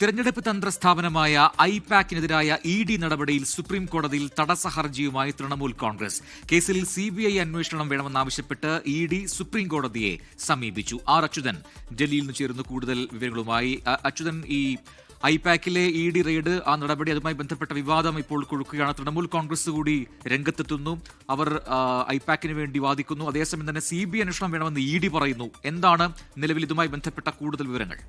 തെരഞ്ഞെടുപ്പ് തന്ത്ര സ്ഥാപനമായ ഐപാക്കിനെതിരായ ഇഡി നടപടിയിൽ സുപ്രീം കോടതിയിൽ തടസ്സ ഹർജിയുമായി തൃണമൂൽ കോൺഗ്രസ്. കേസിൽ സിബിഐ അന്വേഷണം വേണമെന്നാവശ്യപ്പെട്ട് ഇഡി സുപ്രീം കോടതിയെ സമീപിച്ചു. ആർ അച്യുതൻ ഡൽഹിയിൽ നിന്ന് ചേരുന്നു കൂടുതൽ വിവരങ്ങളുമായി. അച്യുതൻ, ഈ ഐപാക്കിലെ ഇഡി റെയ്ഡ്, ആ നടപടി, അതുമായി ബന്ധപ്പെട്ട വിവാദം ഇപ്പോൾ കൊഴുക്കുകയാണ്. തൃണമൂൽ കോൺഗ്രസ് കൂടി രംഗത്തെത്തുന്നു. അവർ ഐപാക്കിന് വേണ്ടി വാദിക്കുന്നു. അതേസമയം തന്നെ സിബിഐ അന്വേഷണം വേണമെന്ന് ഇഡി പറയുന്നു. എന്താണ് നിലവിൽ ഇതുമായി ബന്ധപ്പെട്ട കൂടുതൽ വിവരങ്ങൾ?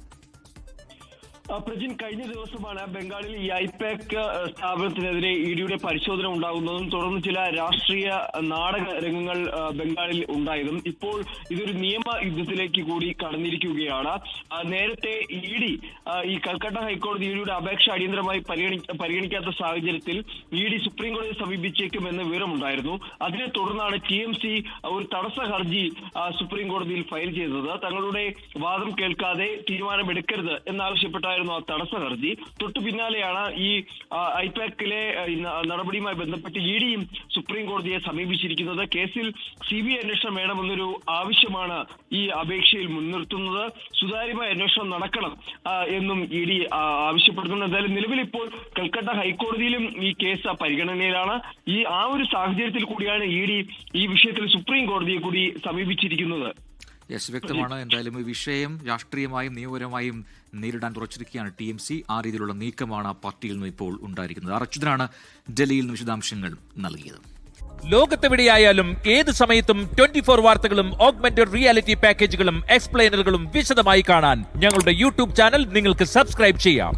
പ്രജിൻ, കഴിഞ്ഞ ദിവസമാണ് ബംഗാളിൽ ഈ ഐപാക് സ്ഥാപനത്തിനെതിരെ ഇഡിയുടെ പരിശോധന ഉണ്ടാകുന്നതും തുടർന്ന് ചില രാഷ്ട്രീയ നാടക രംഗങ്ങൾ ബംഗാളിൽ ഉണ്ടായതും ഇപ്പോൾ ഇതൊരു നിയമ യുദ്ധത്തിലേക്ക് കൂടി കടന്നിരിക്കുകയാണ്. നേരത്തെ ഇഡി ഈ കൽക്കട്ട ഹൈക്കോടതി ഇഡിയുടെ അപേക്ഷ അടിയന്തരമായി പരിഗണിക്കാത്ത സാഹചര്യത്തിൽ ഇഡി സുപ്രീം കോടതിയെ സമീപിച്ചേക്കുമെന്ന് വിവരമുണ്ടായിരുന്നു. അതിനെ തുടർന്നാണ് TMC ഒരു തടസ്സ ഹർജി സുപ്രീം കോടതിയിൽ ഫയൽ ചെയ്തത്. തങ്ങളുടെ വാദം കേൾക്കാതെ തീരുമാനമെടുക്കരുത് എന്നാവശ്യപ്പെട്ടായിരുന്നു ആ തടസ്സ ഹർജി. തൊട്ടു പിന്നാലെയാണ് ഈ ഐപാക്കിലെ നടപടിയുമായി ബന്ധപ്പെട്ട് ഇഡിയും സുപ്രീം കോടതിയെ സമീപിച്ചിരിക്കുന്നത്. കേസിൽ CBI അന്വേഷണം വേണമെന്നൊരു ആവശ്യമാണ് ഈ അപേക്ഷയിൽ മുൻനിർത്തുന്നത്. സുതാര്യമായ അന്വേഷണം നടക്കണം എന്നും ഇഡി ആവശ്യപ്പെടുന്നുണ്ട്. എന്തായാലും നിലവിൽ ഇപ്പോൾ കൽക്കട്ട ഹൈക്കോടതിയിലും ഈ കേസ് പരിഗണനയിലാണ്. ആ ഒരു സാഹചര്യത്തിൽ കൂടിയാണ് ഇഡി ഈ വിഷയത്തിൽ സുപ്രീം കോടതിയെ കൂടി സമീപിച്ചിരിക്കുന്നത്. യെസ്, വ്യക്തമാണ്. എന്തായാലും ഈ വിഷയം രാഷ്ട്രീയമായും നിയമപരമായും നേരിടാൻ തുറച്ചിരിക്കുകയാണ് TMC. ആ രീതിയിലുള്ള നീക്കമാണ് ആ പാർട്ടിയിൽ നിന്ന് ഇപ്പോൾ ഉണ്ടായിരിക്കുന്നത്. അച്യുതനാണ് ഡൽഹിയിൽ നിന്ന് വിശദാംശങ്ങൾ നൽകിയത്. ലോകത്തെവിടെയായാലും ഏത് സമയത്തും 24 വാർത്തകളും ഓഗ്മെന്റഡ് റിയാലിറ്റി പാക്കേജുകളും എക്സ്പ്ലെയിനറുകളും വിശദമായി കാണാൻ ഞങ്ങളുടെ YouTube ചാനൽ നിങ്ങൾക്ക് സബ്സ്ക്രൈബ് ചെയ്യാം.